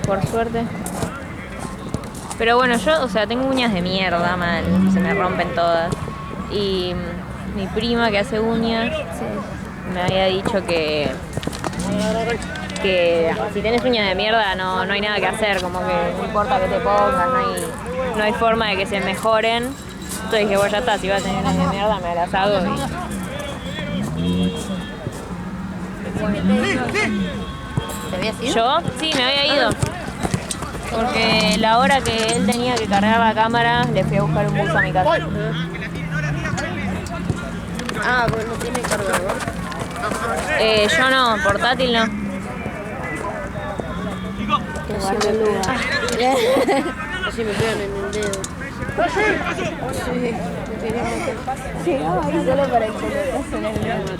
por suerte. Pero bueno, yo, o sea, tengo uñas de mierda, mal, se me rompen todas. Y mi prima que hace uñas me había dicho que si tenés uñas de mierda no hay nada que hacer, como que no importa que te pongas, no hay forma de que se mejoren. Entonces dije, bueno, ya está, si vas a tener uñas de mierda me las hago. ¿Te habías ido? ¿Yo? Sí, me había ido. Porque la hora que él tenía que cargar la cámara, le fui a buscar un bus a mi casa. Ah, bueno, no tiene cargador. Yo no, portátil no. Así me pegan en el dedo. Sí, llegaba ahí solo para que le pasen el dedo.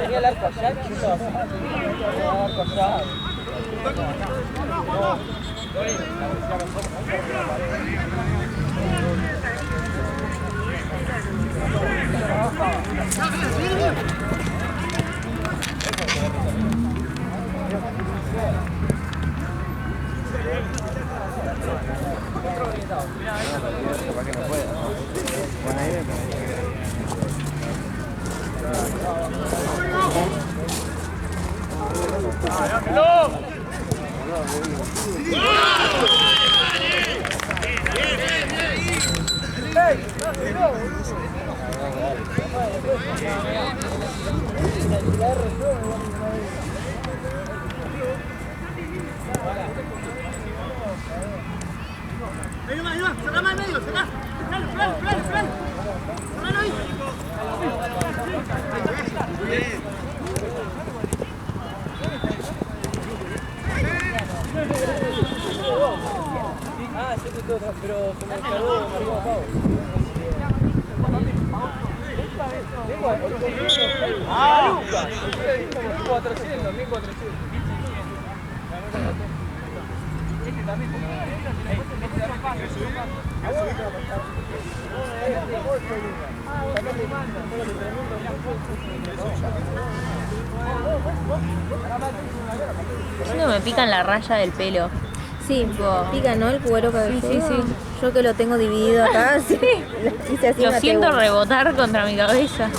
Tenía el arco allá, quiso hacer el arco allá. ¡Sacame al medio! ¡Sacá! ¡Sacalo ahí! Ah, sí, pero se me cargó Marcelo Pau. ¡Ah! 1.400, 1.400. No me pican la raya del pelo. Sí, pica, ¿no? El cuero cabelludo. Sí. Yo que lo tengo dividido acá, sí. Hice así Lo una siento tegua. rebotar contra mi cabeza.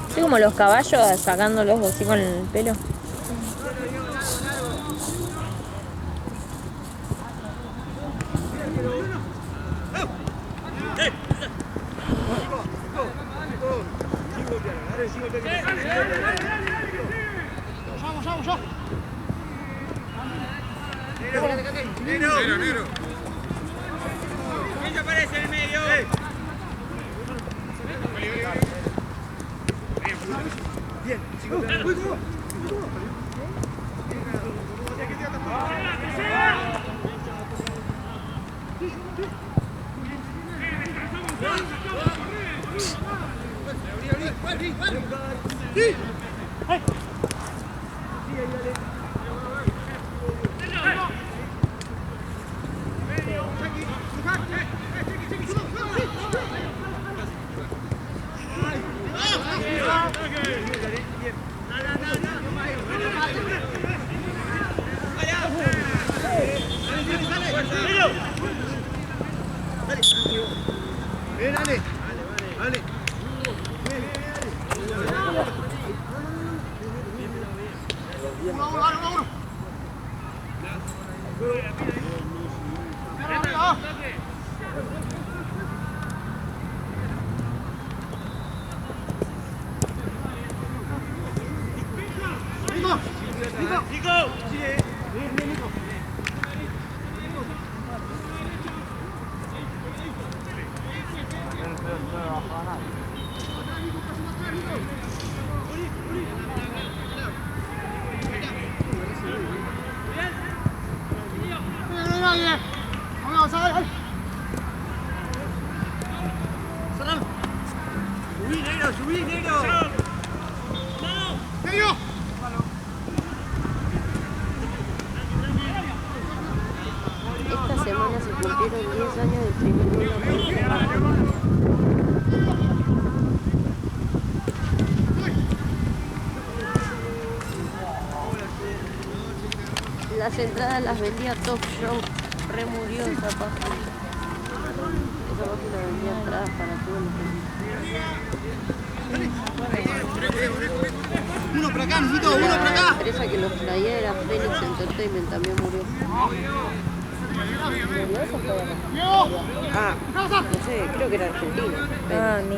Así como los caballos sacándolos así con el pelo. Negro. ¿Quién se aparece en el medio? Bien, Esta semana se cumplieron 10 años del primer gol. Las entradas las vendía Top Show. Re murió esa página. Esa página vendía entradas para todo el Uno para acá, necesito uno para acá. La empresa que los traía era Phoenix Entertainment, también murió. Ah, no sé, creo que era argentino. Ah, ni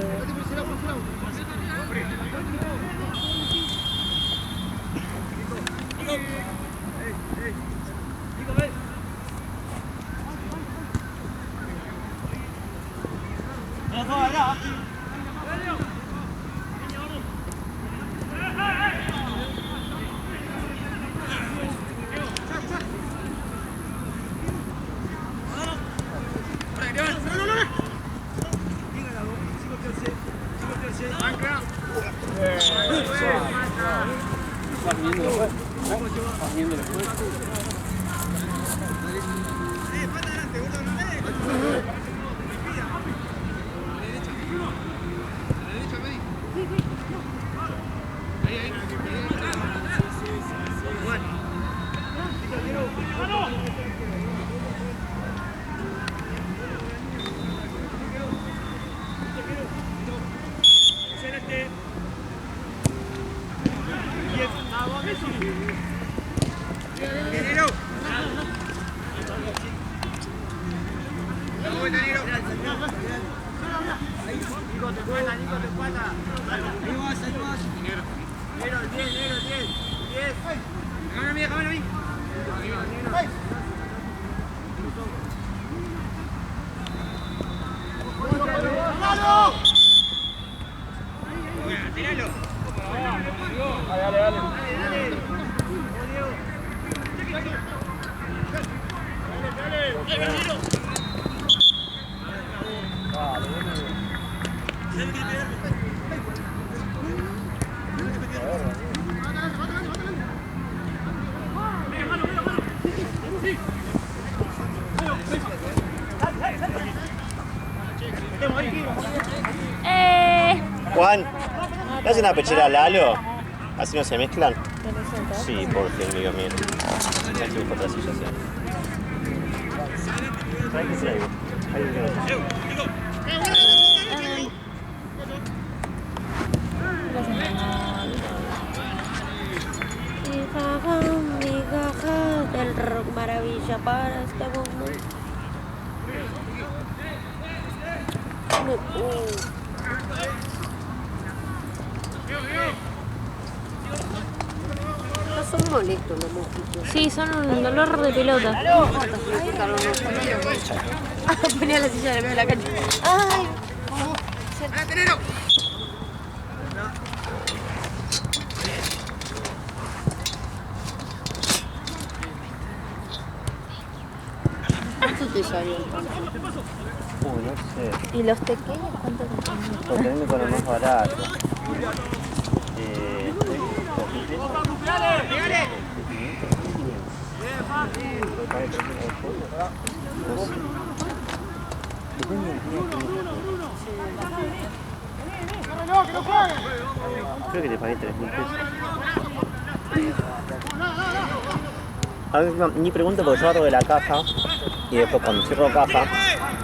Juan, ¿le hace una pechera a Lalo? ¿Así no se mezclan? Sí, porque el mío mío. Hay que buscar otra silla, sí. ¿Sabes qué traigo? Hay un Migajas del rock maravilla para este mundo. No son molestos los mosquitos. Sí, son un dolor de pelota. Ponía la silla de medio de la cancha. Ay. ¿Cuánto te salió entonces? no sé. ¿Y los pequeños cuánto te ponen? Lo tenés con lo más barato. Creo que te pagué 3.000 pesos. A ver, ni pregunto porque yo agarro de la caja y después cuando cierro caja,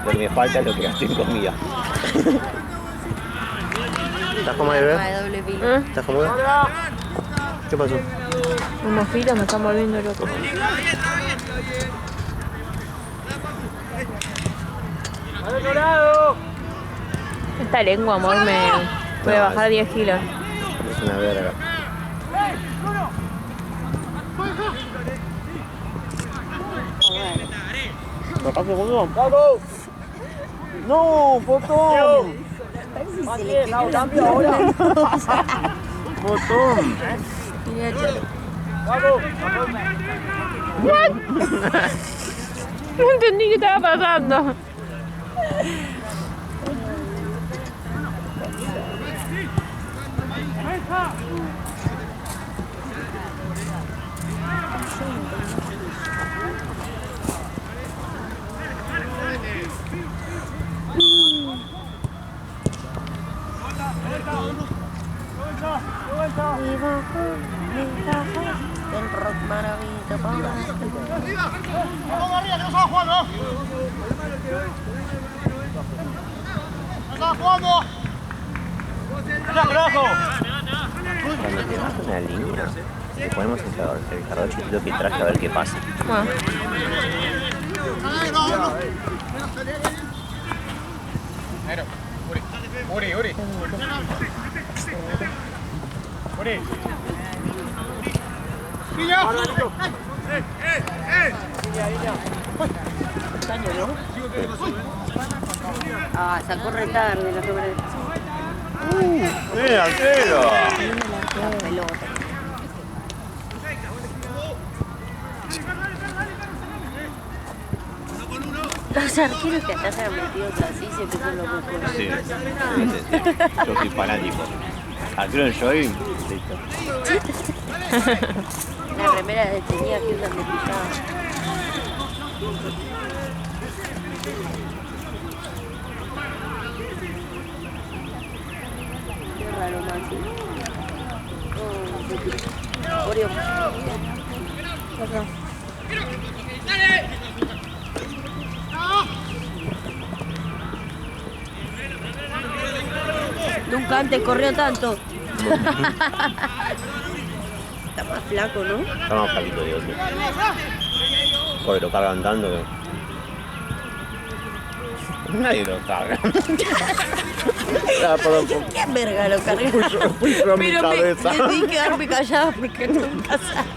lo que me falta es lo que gasté en comida. ¿Estás cómoda, bebé? De doble pila. ¿Estás cómoda? ¿Qué pasó? Los mosquitos me están volviendo loco. ¡Al otro lado! Esta lengua, amor, me puede bajar 10 kilos. Es una verga. Papá, segundo. ¡Vamos! ¡No, botón! Se le quedó la ¡Botón! Mira, Chalo. ¡Vamos! No entendí qué estaba pasando. El rock maravilla, papá. ¡Vamos arriba, que no estamos jugando! ¡No estamos jugando! ¡Ya, carajo! Cuando te das una línea, le ponemos el cargador chiquito que traje a ver qué pasa. Bueno, Uri, Uri. Uri. Ah, sacó retarde la sobre ¡Mira, arquero! la pelota. Los arqueros que acá se han metido así siempre son los mejores. Sí, yo soy fanático. Arquero en Joy, listo. La remera de tenía que usan de pijama. Qué raro, Maxi. Oh, Oreo. Nunca antes corrió tanto. Está más flaco, ¿no? Está más flaquito, digo, sí. Porque lo cargan tanto que... Nadie lo carga. Ah, perdón, ¿Qué verga lo carga? fui yo a mi cabeza. Me debí quedarme callada porque nunca sabe.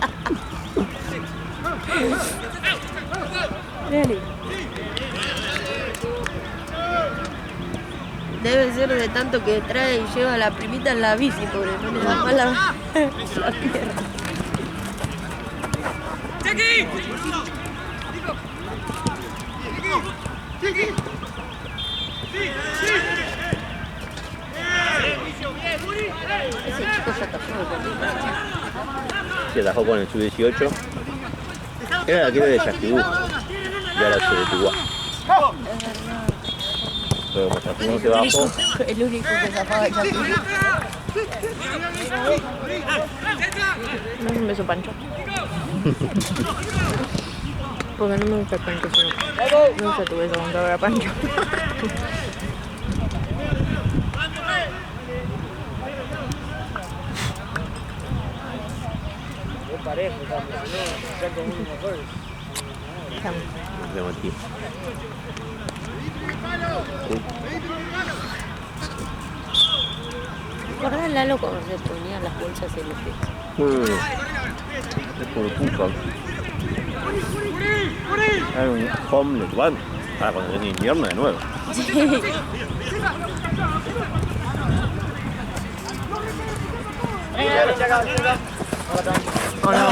Debe ser de tanto que trae y lleva a la primita en la bici, pobre, no le da más la pierna. Ese chico ya atajó Se atajó con el sub-18. Era el arquero de Yaxquibú. Y ahora se detuvo. Pero como Yaxquibú se bajó, el único que zafaba el Chapi. un beso Pancho. Porque no me gusta el Pancho, sino... No sé tu beso con cabra Pancho. Es parejo, también, si no, ya con uno mejor. de Martí. ¿Recuerdas Lalo cuando se ponían las bolsas en los pies? Es por puta. Hay un home igual. Ahora cuando viene invierno de nuevo. ¿O no?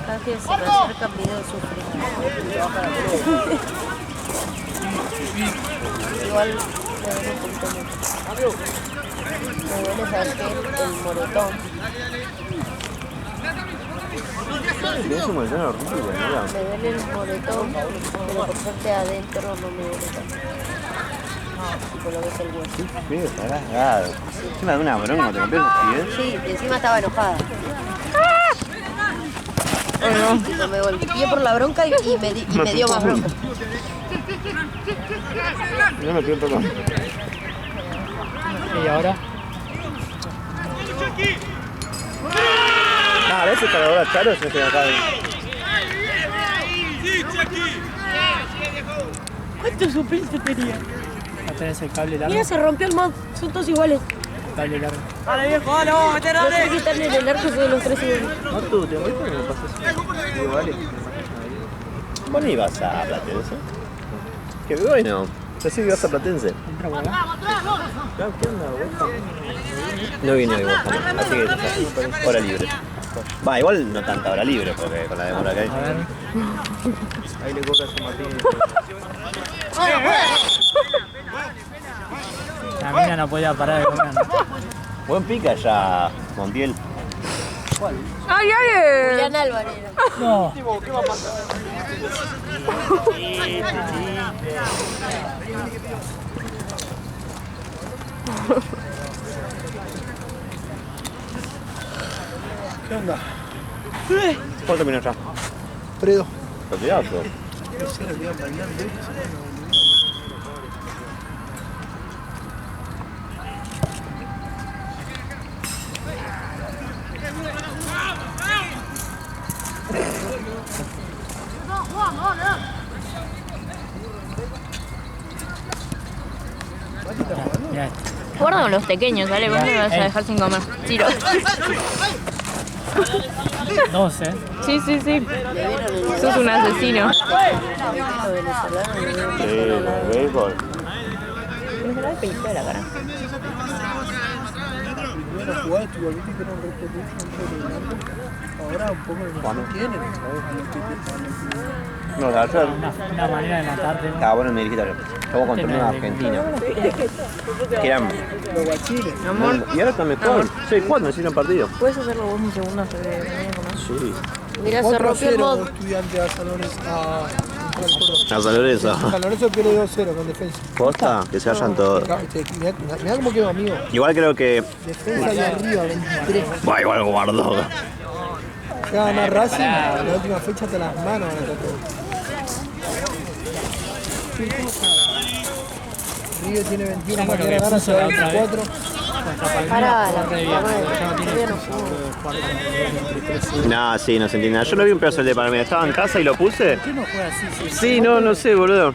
Cada que se me acerca video sufre. Igual me duele un poquito mucho. Me duele saber que el moretón. Es un montón horrible, mira. Me duele el moretón, pero por suerte adentro no me duele tanto. Tipo lo que es el hueso. Sí, feo, cagado. Encima de una bronca, te rompes los pies. Sí, y encima estaba enojada. Tipo, me golpeé por la bronca y me dio más bronca. Yo me siento más. ¿Y ahora? hace cargador a Charo? Se me queda acá. ¿Cuánto suspenso tenía? No tenés el cable largo. Mira, se rompió el mod. Son todos iguales. El cable largo. Dale viejo, dale, vamos a meter, No sé dale. quitarle el arco de los 3 iguales. No, tú, te voy a pasar eso. Digo, vale. ¿Vos no ibas a Platense? Qué bueno. Pensé que ibas a Platense. Entra por acá. Claro, ¿qué onda, vos? No vine hoy vos, jamás, así que hora libre. Va, igual no tanta hora libre, porque con la demora que hay. A ver. Ahí le cobras a Martín. La mina no podía parar de comer, ¿no? Buen pica ya, Montiel. ¡Ay, ay! Julián Álvarez. No. ¿Qué onda? ¿Cuánto minutos ya? Fredo. Partidazo. Mirá esto. Guarda con los pequeños, dale, vos me vas a dejar sin comer. Tiro. 12. Sí, sí, sí. Sos un asesino. Béisbol. Me se la pellizco de la cara. Primero jugadas, tú volviste que era un resto ahora un poco no tienen. No, la verdad. Una manera de matarte. Ah, bueno, me dijiste jugó contra una Argentina. Que eran. Los guachines. Amor, Y ahora están mejor. 6-4 no hicieron partido. ¿puedes hacerlo vos un segundo hasta que venga a comer? Sí. Mira, se rompió el mod. Estudiante a San Lorenzo. A San Lorenzo. San Lorenzo pierde 2-0 con defensa. Posta, que se vayan todos. Mirá cómo quedó, amigo. Igual creo que. Defensa y arriba, 23. Va, igual guardó. Se va a ganar Racing. La última fecha te las manos. Río tiene 21, Bueno, mañana que gana, puso se va a la otra vez. 24. Contra Palmeiras Pará, jugó la re bien. puta madre. Ya no tiene Todavía no chance jugó. Nah, sí, no se entiende. Yo lo vi un pedazo de Palmeiras. Estaba en casa y lo puse. ¿Por qué no juega así? Sí, Sí, no sé, boludo.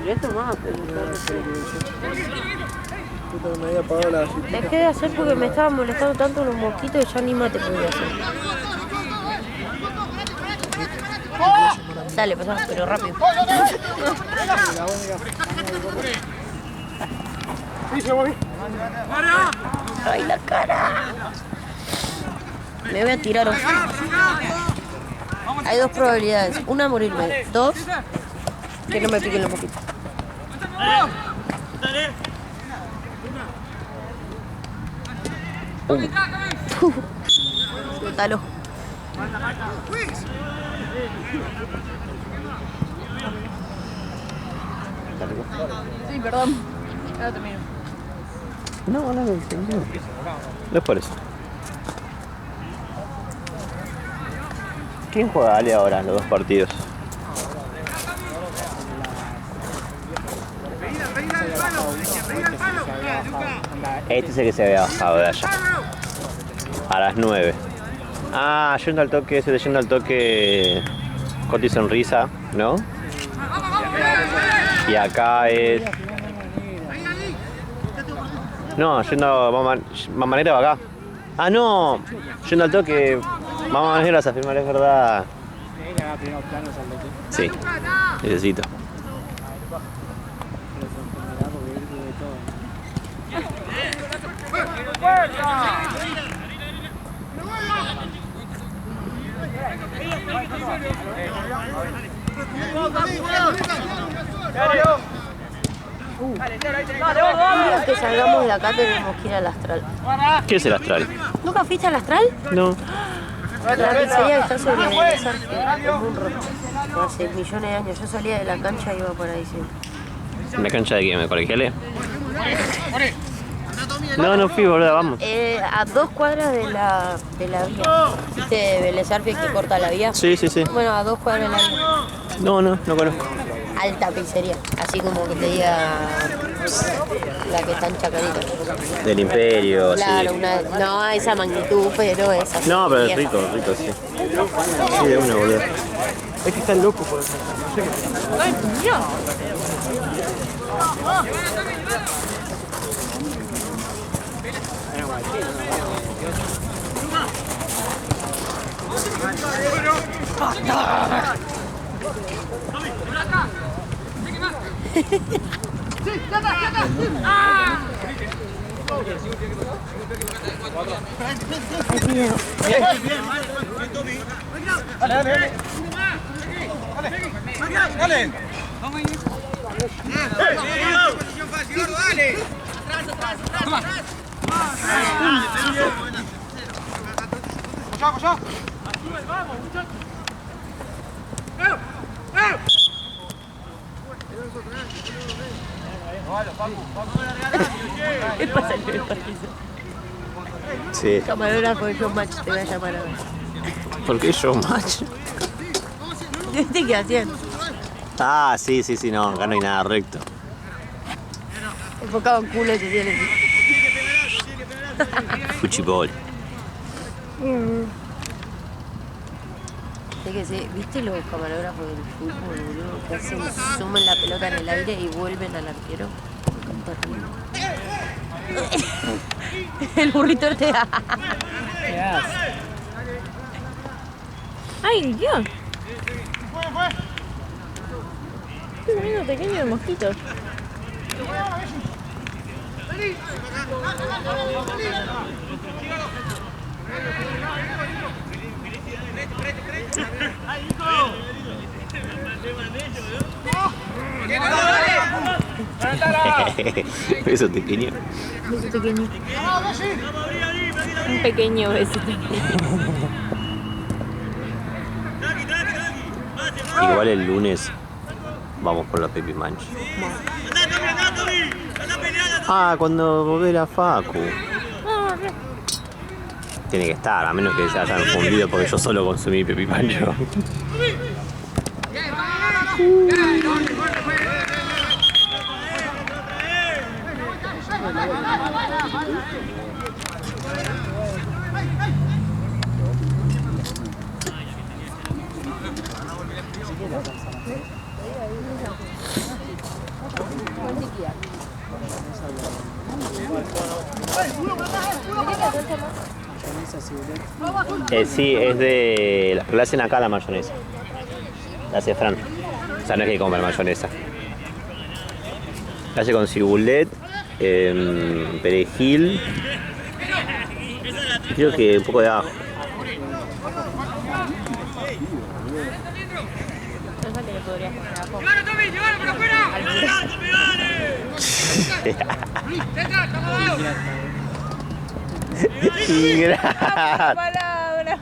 Esto más, pero Puta, me había apagado la dejé de hacer porque me estaban molestando tanto los mosquitos y ya ni mate podía hacer. Dale, pasá, pero rápido. Ay, la cara. Me voy a tirar. Hay dos probabilidades. Una, morirme. Dos, que no me piquen los mosquitos. Dalo. Sí, perdón. Ahora termino. No, no es por eso. ¿Quién juega Ale ahora los dos partidos? Este es el que se había bajado de allá. A las 9. Ah, yendo al toque, ese de yendo al toque. Coti Sonrisa, ¿no? Y acá es. No, yendo a Mamá Negra va acá. Ah, no, yendo al toque. Mamá Negra vas a firmar, es verdad. Sí, necesito. Quiero que salgamos de acá, tenemos que ir al Astral. ¿Qué es el astral? ¿Nunca fuiste al Astral? No. La pizzería que está sobre el Besar, en Munro. Hace millones de años. Yo salía de la cancha y iba por ahí siempre. ¿La cancha de quién? ¿Me colegiale? No, no fui, boludo, vamos. A 2 cuadras de la vía. ¿Viste Vélez Arfield que corta la vía? Sí, sí, sí. Bueno, a 2 cuadras de la vía. No conozco. alta pizzería. Así como que te diga la que está en Chacarita. Del Imperio, Claro, sí. no a esa magnitud, pero es así. No, pero es vieja. rico, sí. Sí, de una, boludo. Es que están locos por eso. No sé qué. Ay, mira. ¿Qué pasa en el país? Sí. Camarógrafo de Showmatch te voy a llamar ahora. ¿Por qué Showmatch? ¿Viste qué hacían? Ah, sí, no, acá no hay nada recto. Enfocado en culo que tienen. Fuchibol. Fíjese, ¿viste los camarógrafos del fútbol, boludo? Que hacen, suman la pelota en el aire y vuelven al arquero. El burrito te da. ¿Qué haces? Ay, Dios. Estoy comiendo pequeño de mosquitos. Beso pequeño. Beso pequeño. Un pequeño beso pequeño. Igual el lunes vamos por la Pepi Manch. Ah, cuando volver a Facu. Tiene que estar, a menos que se hayan fundido porque yo solo consumí Pepi Pancho. Sí, es de... La hacen acá la mayonesa. La hace Fran. O sea, no es que comer mayonesa. La hace con cibulet, perejil, creo que un poco de ajo. Cosa que le podrías poner ajo. Ingrata. Palabra.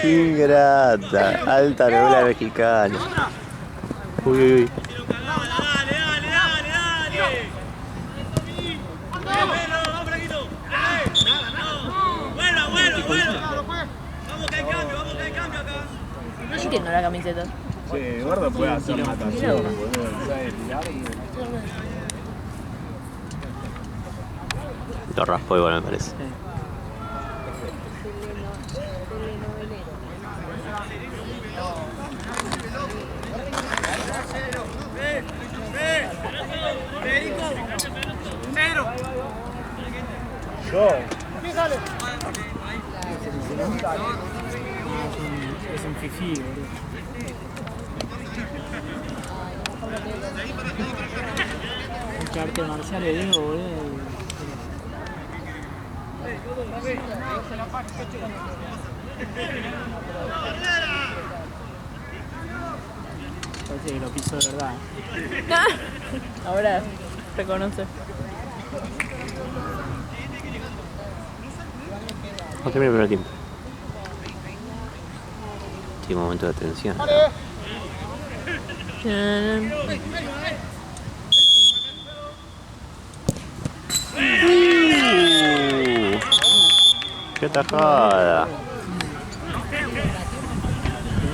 Ingrata. Alta novela mexicana. Uy, uy, uy. No entiendo la camiseta. Sí, Eduardo puede hacer natación, boludo. Sabe tirar y... Lo raspó igual me parece. Yo. Es un fifí, boludo. Mucha arte marcial le digo, boludo. Parece que lo piso de verdad. Ahora reconoce. No termina el primer tiempo. Tiene un momento de tensión. ¡Qué tajada!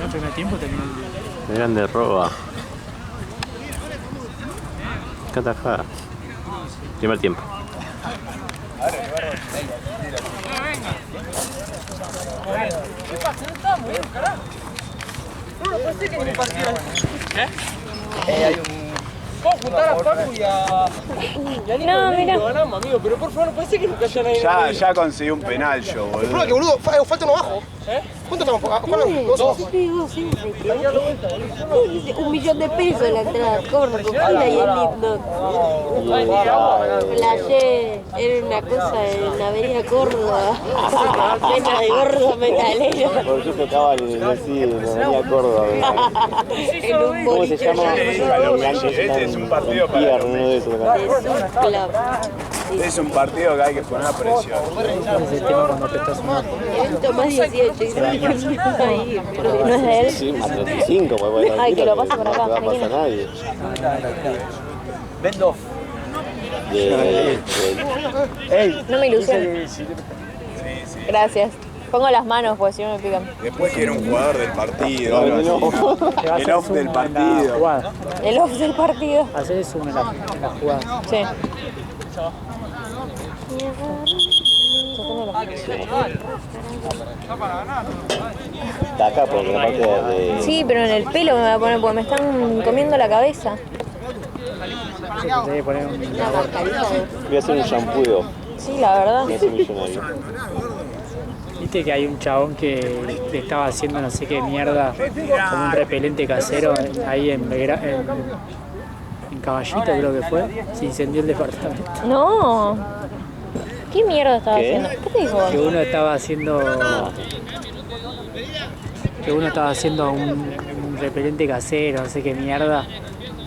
El primer tiempo terminó el Qué grande roba. Qué atajada. Primer tiempo. ¿Qué pasa? No estamos bien, carajo. No, pensé que me partiera. Hay un... ¿Puedo juntar a Facu y a Nico? No, mira. Ganamos, amigo, pero por favor, no pensé que nunca haya nadie. Ya conseguí un penal yo, boludo. Que boludo, falta uno abajo. ¿Cuánto estamos? Dos. $1 millón de pesos la entrada, cobra copila y el himno. Flashé, era una cosa en la avenida Córdoba, llena de gordos metaleros. Por eso tocaba en la avenida Córdoba. En un ¿Cómo se boliche llama? Este es un partido para uno de esos. Es un partido que hay que poner presión. Ese es el tema cuando apretás un ojo. evento más 18, y ahí, pero ¿No es de él? Sí, más 35, pues. Ay, que lo pase por acá. No va a pasar nadie. Vendo. No me ilusiones. Gracias. Pongo las manos porque si no me pican. Después quiere un jugador del partido, algo así. El off del partido. Jugada. El off del partido. Hacer eso en la jugada. Sí. Está acá porque la parte de... Sí, pero en el pelo me va a poner porque me están comiendo la cabeza. Se debe poner un... Voy a hacer un shampoo. Sí, la verdad. Voy a ser millonario. Viste que hay un chabón que le estaba haciendo no sé qué mierda como un repelente casero ahí en Caballito creo que fue, se incendió el departamento. No. ¿Qué mierda estaba ¿Qué? haciendo? ¿Qué te dijo? Que uno estaba haciendo un repelente casero, no sé qué mierda,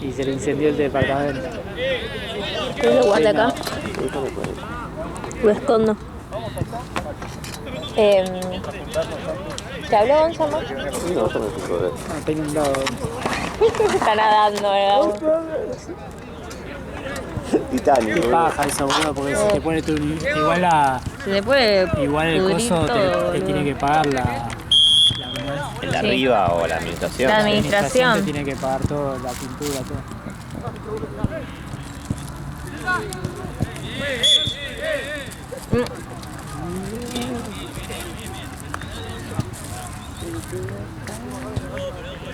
y se le incendió el departamento. ¿Qué lo guarda acá? Lo escondo. ¿Te habló Gonzalo? No, yo no estoy joder. No, tengo un lado. Está nadando, ¿verdad? Titanic, Qué boludo. paja eso, boludo, porque si te pone tu... Se le puede Igual el pudrir coso todo, te tiene que pagar ¿El de arriba o la administración? La la administración administración. te tiene que pagar todo, la pintura, todo.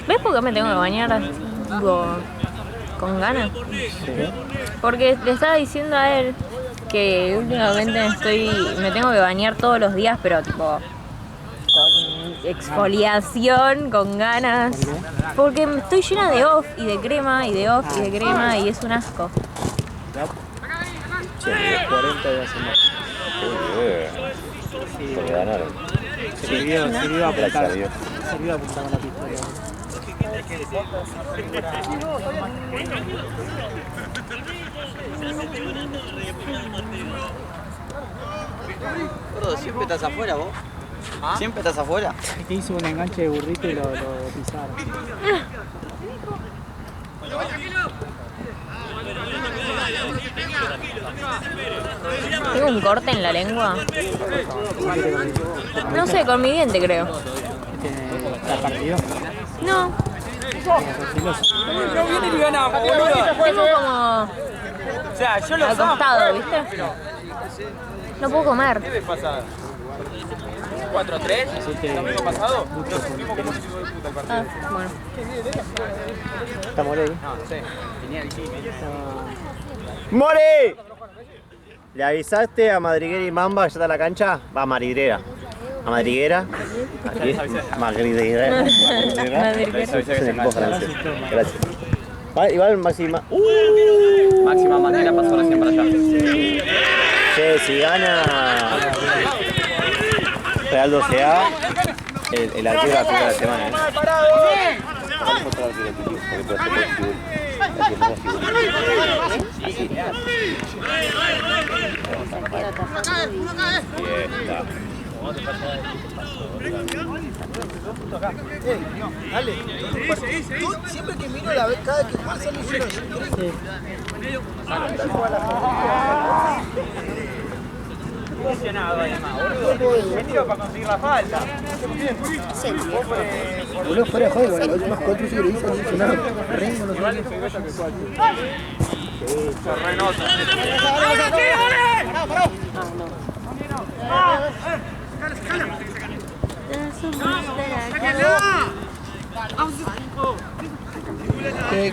¿Ves por qué me tengo que bañar con ganas? Porque le estaba diciendo a él que últimamente me tengo que bañar todos los días, pero tipo con exfoliación, con ganas. Porque estoy llena de off y de crema y de off y de crema y es un asco. Sí, 40 de hace más. Porque ganaron. Sirvió a apuntar. Gracias a Dios. Sirvió a apuntar con la pistola. Gordo, ¿siempre estás afuera vos? ¿Siempre estás afuera? Es que hizo un enganche de burrito y lo pisaron. ¿Tengo un corte en la lengua? No sé, con mi diente creo. ¿Está partido? No, No viene ni ganamos, boludo. tengo como O sea, yo lo al costado, ¿viste? No puedo comer. ¿Qué pasada? 4-3, ¿el domingo pasado? Nos sufrimos como si de puta el partido. Ah, bueno. ¿Está Morey? No sé, tenía el equipo. ¡More! ¿Le avisaste a Madriguera y Mamba que ya está en la cancha? Va a Madriguera. ¿A Madriguera? Aquí. Madriguera. Madriguera. Es un equipo francés. Gracias. Vale, igual Máxima. Máxima Manera pasó recién para allá. Che, si gana Real 12A, el arquero la primera semana. Vamos a traer el equipo, porque puede ser figura. Dale, siempre que miro la vez, cada que juega sale lleno de gente. Funcionado además, boludo. Me tiro para conseguir la falta. Boludo, fuera de juego, las últimas 4 sí que le hice no funcionaron. Rengo no sé.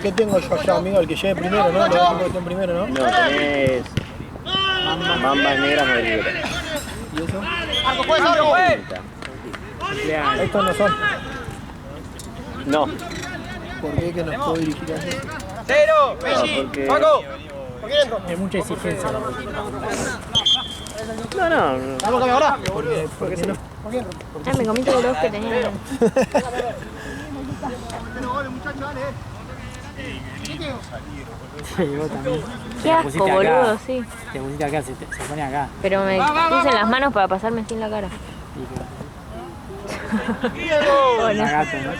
¿Qué tengo yo allá, amigo? El que llegue primero, ¿no? Lo que esté primero, ¿no? No, tenés Mambas negras madrigueras. ¿Y eso? Cumpleaños. Estos no son. No. ¿Por qué que nos puedo dirigir así? ¡Cero! No, porque... ¡Paco! Hay mucha exigencia. No. ¿Vamos a ahora? ¿Por qué no? Me comí todos los que tenía. Vos también. Qué asco, boludo, sí. Te pusiste acá, se pone acá. Pero me puse en las manos para pasarme así en la cara. Una gata, ¿no?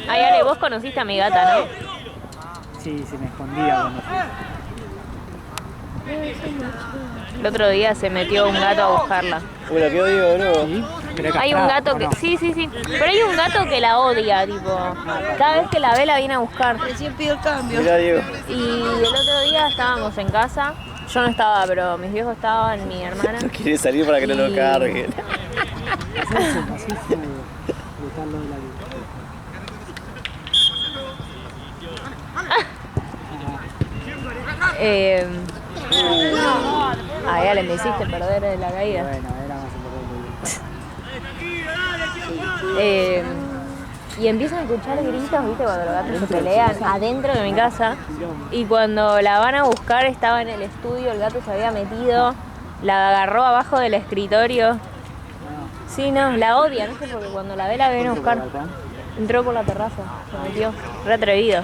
Ay, Ale, vos conociste a mi gata, ¿no? Sí, se me escondía cuando fui. El otro día se metió un gato a buscarla. Uy, la quedó Diego de nuevo. ¿Sí? Pero Hay un castrada, gato ¿o que... no? Sí. Pero hay un gato que la odia, tipo. Cada vez que la ve la viene a buscar. Recién pido el cambio. Mirá, Diego. Y el otro día estábamos en casa. Yo no estaba, pero mis viejos estaban, mi hermana. Quiere salir para que no lo Y- carguen. Así fue brutal lo de la vida. Ay, Ale, me hiciste perder de la caída. Bueno, era más importante. Y empiezan a escuchar gritos, ¿viste? Cuando los gatos se pelean adentro de mi casa. Y cuando la van a buscar, estaba en el estudio, el gato se había metido, la agarró abajo del escritorio. Sí, no, la odia, no sé, porque cuando la ve la viene a buscar. Entró por la terraza, se metió, re atrevido.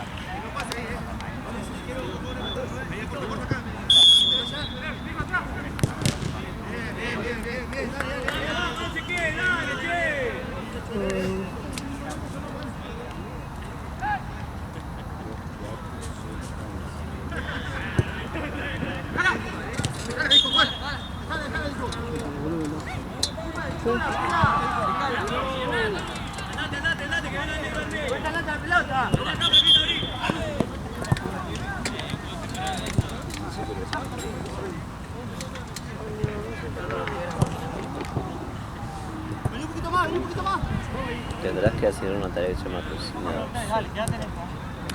Tendrás que hacer una tarea que se llama cocina.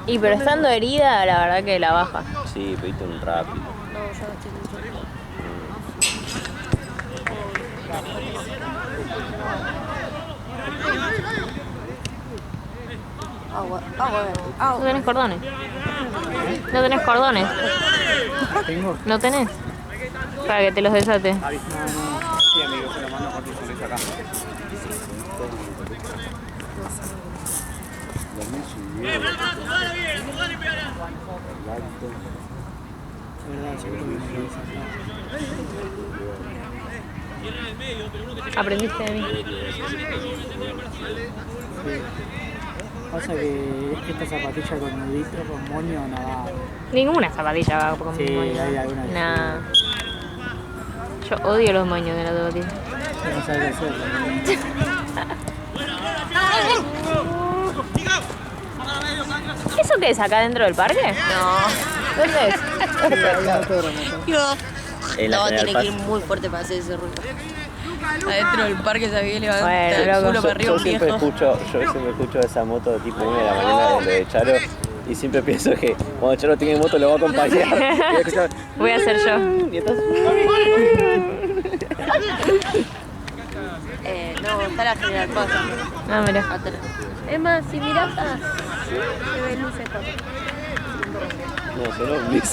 Y pero estando herida, la verdad que la baja. Sí, pediste un rápido. No, yo estoy mucho. Agua. No tenés cordones. No tenés cordones. ¿Tengo? No tenés. Para que te los desate. Sí, amigo, se lo mando con tu acá. Aprendiste de mí. Pasa que esta zapatilla con nudito, con moño, no va. Ninguna zapatilla va con Sí, moño. hay alguna que Nah. Yo odio los moños de la zapatilla. no sabe qué hacer. ¿Eso qué es acá dentro del parque? No. ¿Dónde es? En la No, General tiene Paz. que ir muy fuerte para hacer ese ruido. Adentro del parque sabía que le va a Bueno, dar el loco. culo para arriba Yo un siempre viejo. escucho esa moto tipo 1 de la mañana de lo de Charo y siempre pienso que cuando Charo tenga moto lo va a acompañar. Y voy a escuchar, Voy a hacer yo. y entonces... No, está la General Paz. Ah, mira. Atrás. Es más, si mirás, se ve luces todo. No, son ovnis.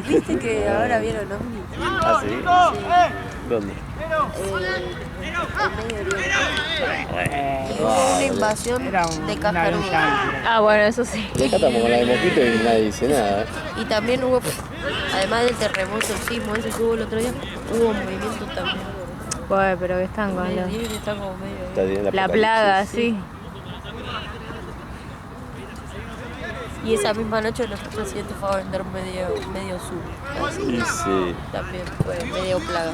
¿Viste que ahora vieron ovnis? ¿Ah, sí? ¿Dónde? En Medio Oriente. Y hubo una invasión Era de un avión cascarudos. yankee. Ah, bueno, eso sí. Acá estamos con la de Mosquito y nadie dice nada. Y también hubo, además del terremoto, el sismo ese que hubo el otro día, hubo movimientos también. Bueno, pero que están con El los... día está como medio. Está bien La apocalipsis. plaga, sí. Y esa misma noche nuestro presidente fue a vender medio sur. Así Y sí. también fue medio plaga.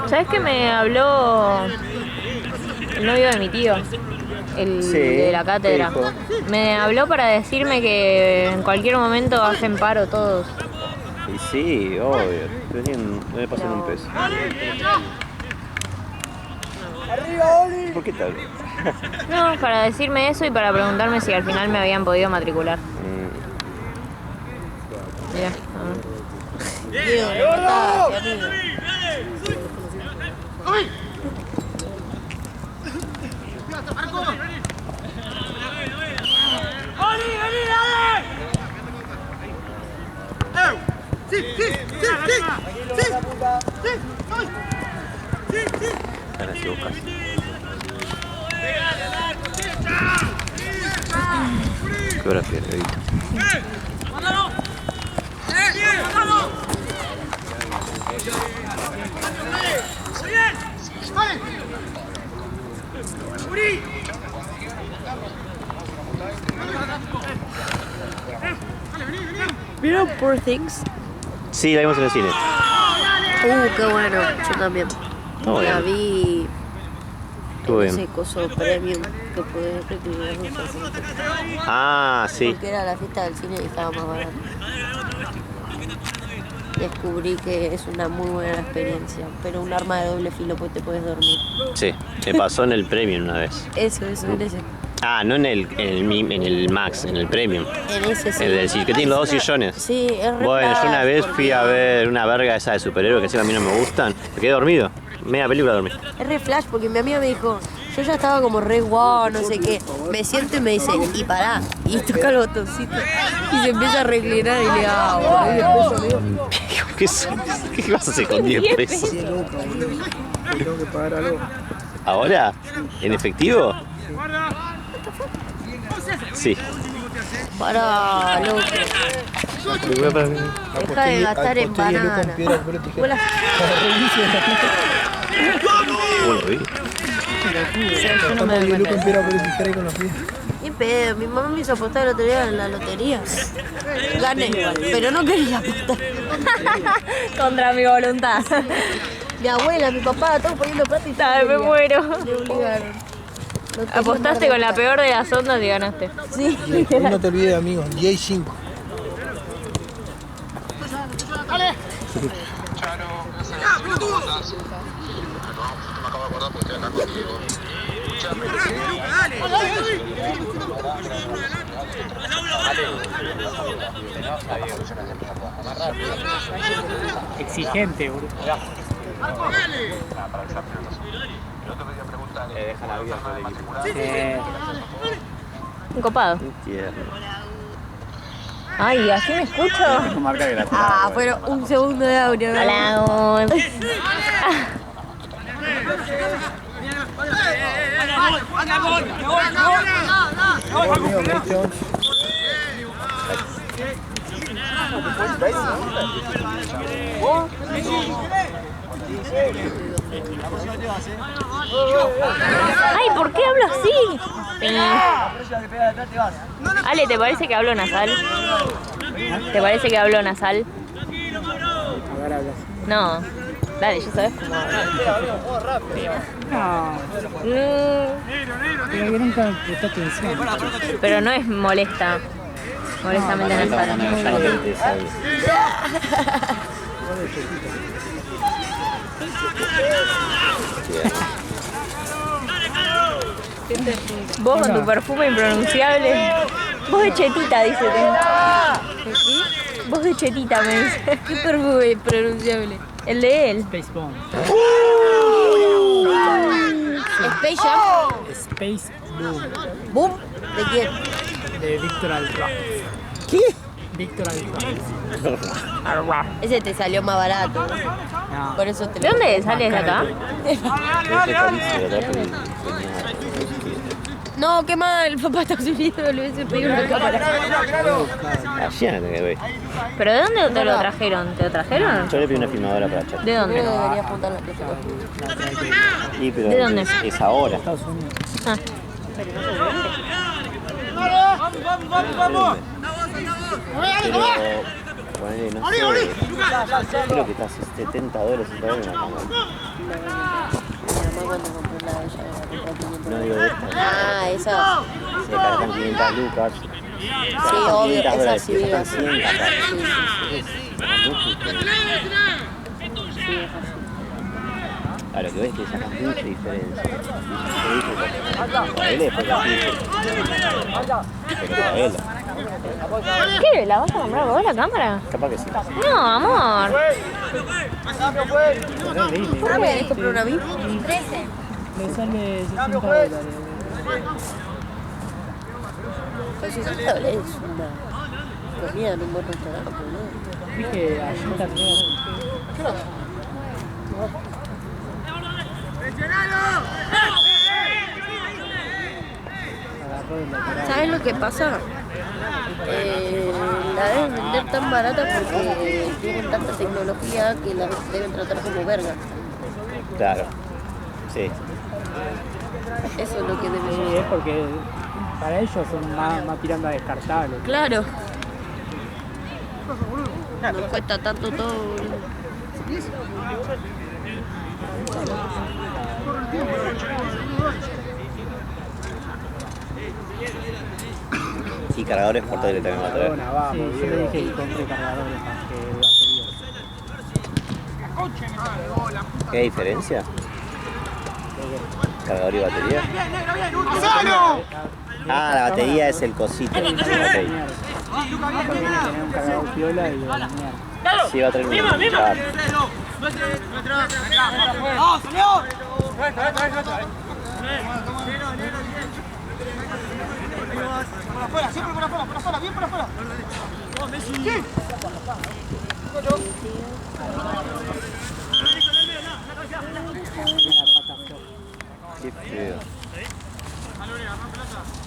¿Sabes que me habló el novio de mi tío? El Sí, de la cátedra. ¿qué dijo? Me habló para decirme que en cualquier momento hacen paro todos. Y sí, obvio. No le pasan un peso. ¿Por qué tal? No, para decirme eso y para preguntarme si al final me habían podido matricular. Mira, Diego, levantá hacia arriba. Están así buscas. ¿Qué hora pierde, Vito? ¿Vieron Poor Things? Sí, la vimos en el cine. Qué bueno, yo también. Estuvo La bien. vi Estuvo ese bien. coso premium que podés recibir. Ah, sí. Porque era la fiesta del cine y estaba más barato. Descubrí que es una muy buena experiencia, pero un arma de doble filo pues te puedes dormir. Sí, me pasó en el Premium una vez. Eso, en ese. Ah, no en el Max, en el Premium. En ese sí. El del que tiene los dos sillones. Sí, es re Bueno, yo una flash, vez porque fui a ver una verga esa de superhéroes que encima a mí no me gustan. Me quedé dormido. Media película dormí. Es re flash porque mi amiga me dijo, yo ya estaba como re guau, no sé qué. Me siento y me dice, y pará. Y toca el botoncito. Y se empieza a reclinar y le hago. ¿Qué vas a hacer con 10 pesos? Tengo que pagar algo. ¿Ahora? ¿En efectivo? Sí. Pará, loco. Deja de gastar en banana. Hola. Bueno, vi. yo no me doy cuenta. con los pies. Ni pedo, mi mamá me hizo apostar el otro día en la lotería. Gané, pero no quería apostar. Contra mi voluntad. Mi abuela, mi papá, todos poniendo plata y yo Ay, me quería. muero. Me obligaron. No tenía Apostaste más con la plata. peor de las ondas y ganaste. Sí. Y no te olvides, amigos, J5. Exigente, boludo. Un copado. Ay, ¿así me escucho? Ah, pero un segundo de audio. ¿no? Hola. Amigo, me diste 11. Ay, ¿por qué hablo así? Ale, ¿te parece que hablo nasal? ¿Te parece que hablo nasal? A ver, habla. No. Dale, ya sabes cómo hablo. No, pero que nunca me prestó atención. Pero no es molesta. Molestamente nasal. Vos con tu perfume impronunciable. Vos de chetita, dice. Vos de chetita, me dice. ¿Qué perfume impronunciable? El de él. Space Bomb. Space Jam. Space Boom. ¿Boom? ¿De quién? De Víctor Alba. ¿Qué? Víctor Alba. Ese te salió más barato. No. Por eso te ¿De dónde sales de acá? No, qué mal. Papá Estados Unidos le hubiese pedido una cámara. Ayer que ve. ¿Pero de dónde te lo trajeron? ¿Te lo trajeron? Yo le pedí una filmadora para chat. ¿De dónde? Primero deberías apuntar la pieza. Y, pero ¿De dónde? Es ahora. Estados Unidos. Ah. Pero Ponele, no sé. Creo que está $70 en la cama. Mi mamá cuando compró la de ella la compró 500. No digo de esta. Ah, esa. Se cargan 500 lucas. Sí, obvio, esa sí digo. Sí, A lo que ves que sacas mucha diferencia. Para él es porque así. Pero para él. ¿Qué? ¿La vas a comprar vos la cámara? Capaz que sí. No, amor. ¿Cómo me habías comprado una a mí? 13. Me sale $60. Pues si $60 es una comida en un buen restaurante, ¿no? Dije ayer también. ¿Sabes lo que pasa? La deben vender tan barata porque tienen tanta tecnología que la deben tratar como verga. Claro. Sí. Eso es lo que debe Sí, es porque para ellos son más tirando a descartables. Claro. No cuesta tanto todo. Y cargadores portátiles también va a traer. Sí, yo le dije que compre cargadores más que baterías. ¿Qué diferencia? ¿Cargador y batería? Ah, la batería es el cosito. Tiene que tener un cargador piola y la mierda. Sí, va a traer un char. ¡No, señor! Por afuera, siempre por afuera, bien por afuera. Sí. Qué feo.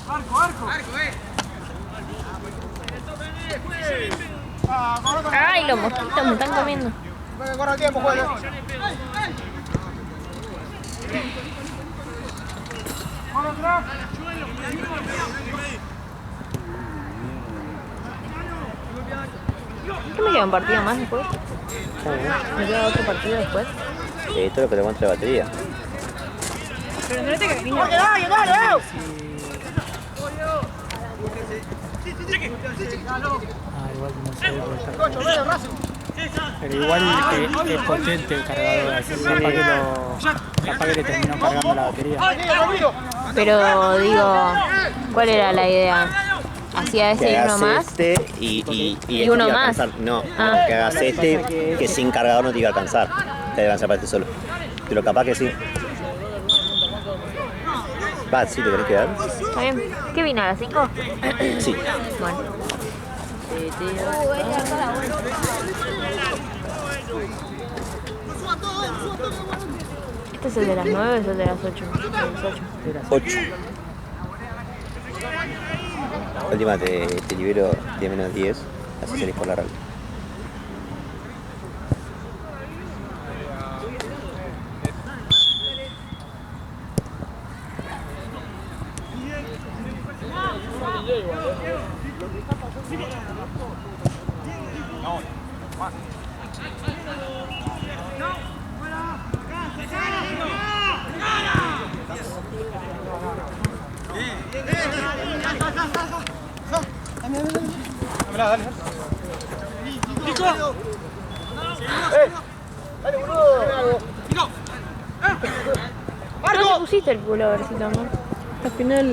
Arco. Ay, los mosquitos me están comiendo. Corre el tiempo, juego. ¿Qué me queda un partido más después? ¿Me queda otro partido después? Esto es lo que te muestra la batería. Pero no te que venga. ¡Dale! Igual no sé por estar. Pero igual es potente el cargador, así capaz que le terminó cargando la batería. Pero digo, ¿cuál era la idea? ¿Hacía Que ese y uno hagas más? este y uno te iba a más. alcanzar. No, Ah. que hagas este que sin cargador no te iba a alcanzar. Te iba a alcanzar para este solo. Pero capaz que sí. Va, sí, te querés quedar. ¿Está bien? ¿Qué vino a las 5? Sí. Bueno. ¿Este es el de las 9 o es el de las 8? De las 8. 8. La última te libero 10 menos 10. Así salís por la radio. Dale. ¡Nico! ¡Dale, boludo! ¡Nico! ¿Dónde pusiste el pullovercito, amor? Al final...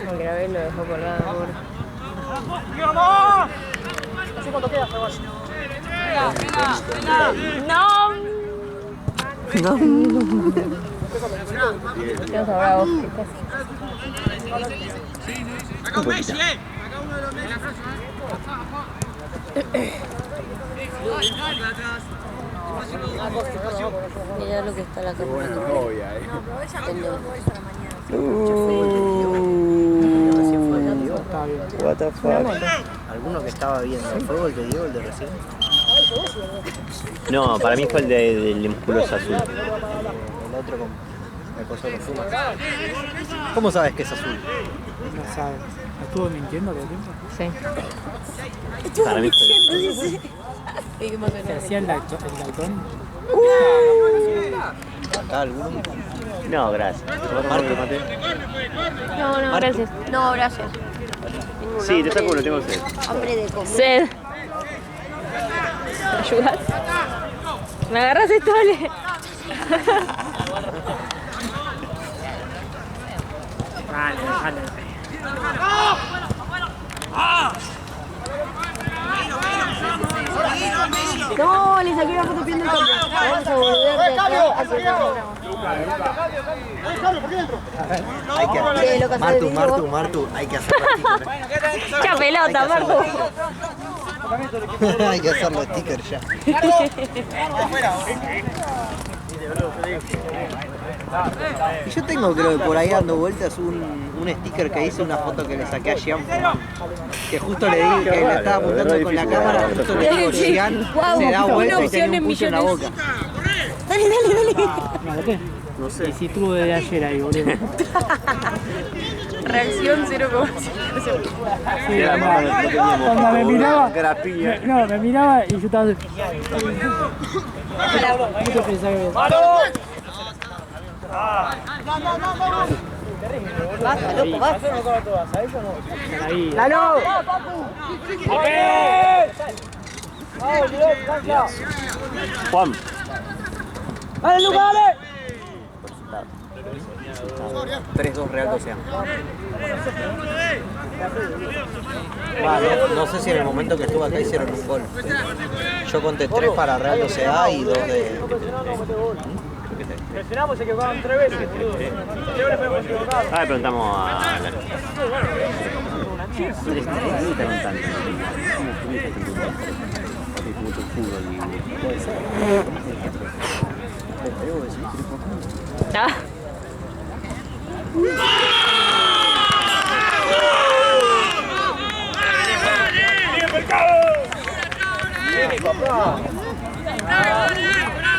No grabé, lo dejó colgado, pobre. ¡Vamos! No sé cuánto queda, pero bueno. ¡No! Dios sabrá vos qué estás. Acá un Messi, acá uno de los Messi. Mirá lo que está la cámara. What the fuck? Alguno que estaba viendo. ¿Fue el que dio el de recién? No, para mí fue el del musculoso azul. El otro con... El coso lo fuma. ¿Cómo sabes que es azul? No sabe. ¿Me estuvo mintiendo todo el tiempo? Sí. Para mí ¿Se hacía el daltón? ¿Acá alguno? No, gracias. Marco, mate. No, gracias. No, gracias. Sí, te saco uno, tengo sed. Hambre de comer. Sed. ¿Me ayudas? ¿Me agarras esto, Ale? Vale. No, le saqué la foto pidiendo el cambio. Vamos a volver de acá hacia Martu, hay que hacer los stickers. ¡Mucha pelota, Marco! Hay que hacer los stickers ya. Y yo tengo, creo que por ahí dando vueltas un sticker que hice, una foto que le saqué a Gian, que justo le di que le estaba apuntando con la cámara, justo le digo Gian, se da vuelta y tiene un pucho en la boca. Dale. No sé. Y si estuvo desde ayer ahí, boludo. Reacción 0,5. Sí, cuando me miraba. No, me miraba y yo estaba. ¿Qué te pensás que Basta, loco, basta. ahí? ¡Lalo! Juan. ¡Dale, Lucas, dale! 3-2 Real Ocean. Vale, no sé si en el momento que estuve acá hicieron un gol. Yo conté 3 para Real Ocean y 2 de... Presionamos, se equivocaron 3 veces. Ahora le preguntamos a la... ¿Cómo estuviste tanto? Mucho fútbol y... Ah.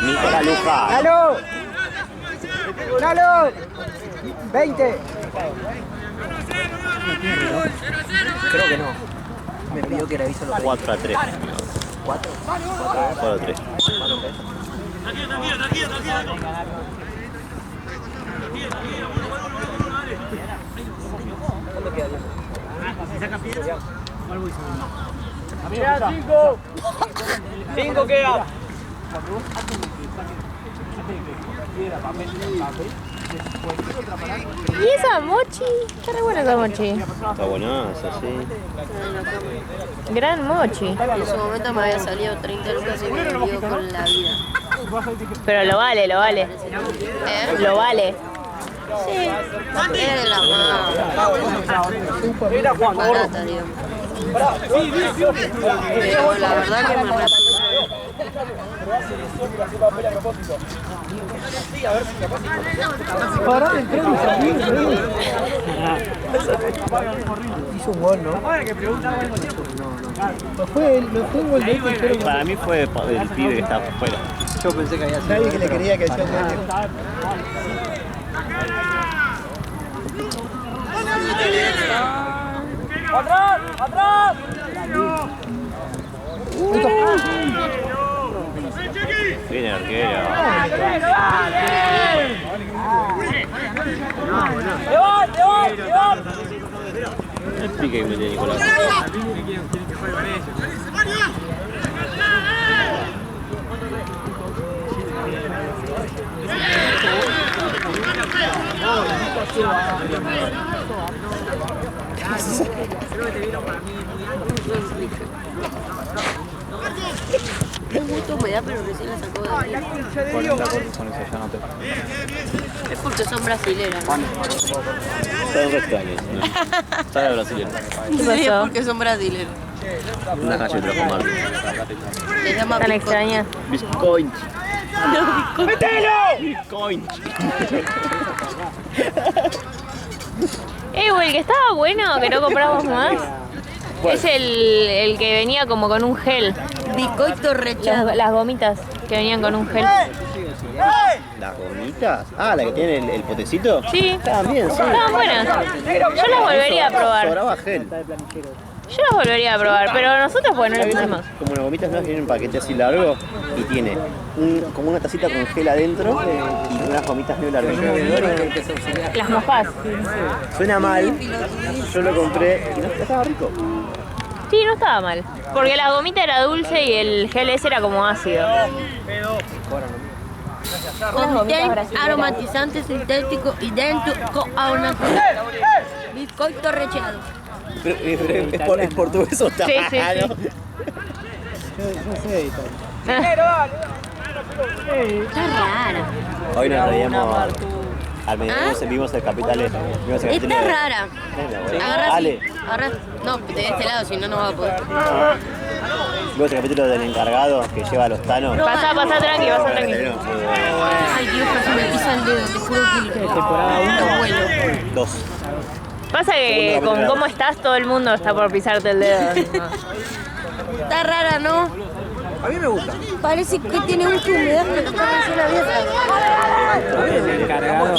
Nicolás Luca. ¡Lalo! ¡Lalo! 20. Creo que no. Me pidió que reviso los 4-3. 4. 4-3. Queda 5. 5 queda. ¿Y esa mochi? Está re buena esa mochi. Está buenaza, sí. Gran mochi. En su momento me había salido 30 lucas y me vendió con la vida. Pero lo vale, lo vale. Lo vale. Sí, era de la más barata, digamos. Pero la verdad que me Hizo un gol, ¿no? No fue un gol de este, pero Para mí fue el pibe que estaba afuera. Yo pensé que había sido... nadie que le quería que hacía un gol. ¡Atrás! ¡Atrás! Viene el arquero. ¡Levante! El pique que mete Nicolás. qué gusto me da, pero recién la sacó de aquí. Es porque son brasileras. Son extraños. Sabe brasileño. Sí, es porque son brasileros. Una calle de Marco. Se llama Tan picote. extraña. Biscoint. No, picote. Biscoint. El que estaba bueno, que no compramos más, es el que venía como con un gel. Bicoito rechazo. Las gomitas que venían con un gel. ¿Las gomitas? Ah, ¿la que tiene el potecito? Sí. Estaban bien, sí. Estaban buenas. Yo las volvería a probar. Sobraba gel. Yo las volvería a probar, pero nosotros pues no le pusimos. Como una gomita nueva que viene en un paquete así largo y tiene como una tacita con gel adentro y unas gomitas nuevas largas. Las mojás. Suena mal, yo lo compré y no estaba rico. Sí, no estaba mal. Porque la gomita era dulce y el gel ese era como ácido. Contém aromatizante sintético idêntico ao natural. Biscoito recheado. Pero es portugués o Sí, sí, sí. Yo sé italiano. Está rara. Hoy nos reíamos al mediodía, vimos el Capitales. Está rara. Agarra Ale, así. Agarra. No, de este lado, si no, no va a poder. vimos el capítulo del encargado que lleva a los tanos. Pasa tranqui, pasa tranqui. Ay, Dios, casi me pisa el dedo. Te juro que Temporada 1. bueno. 2. Pasa que con cómo estás todo el mundo está por pisarte el dedo. Está rara, ¿no? A mí me gusta. Parece que tiene mucha humedad, pero está recién abierta. El encargado,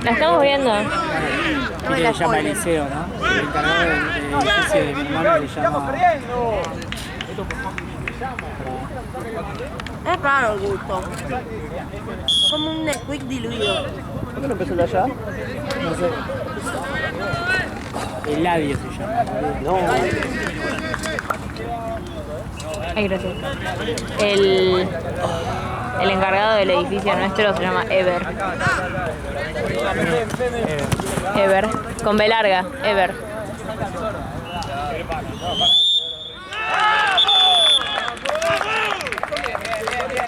La estamos viendo. No me que la se llama spoiler. Eliseo, ¿no? El encargado del edificio de mi hermano se llama... Es raro el gusto. Como un Nesquik diluido. ¿Por qué no empezó el de allá? No sé. Eladio se llama. No. Ay, gracias. El encargado del edificio nuestro se llama Ever. Ever. Con B larga, Ever.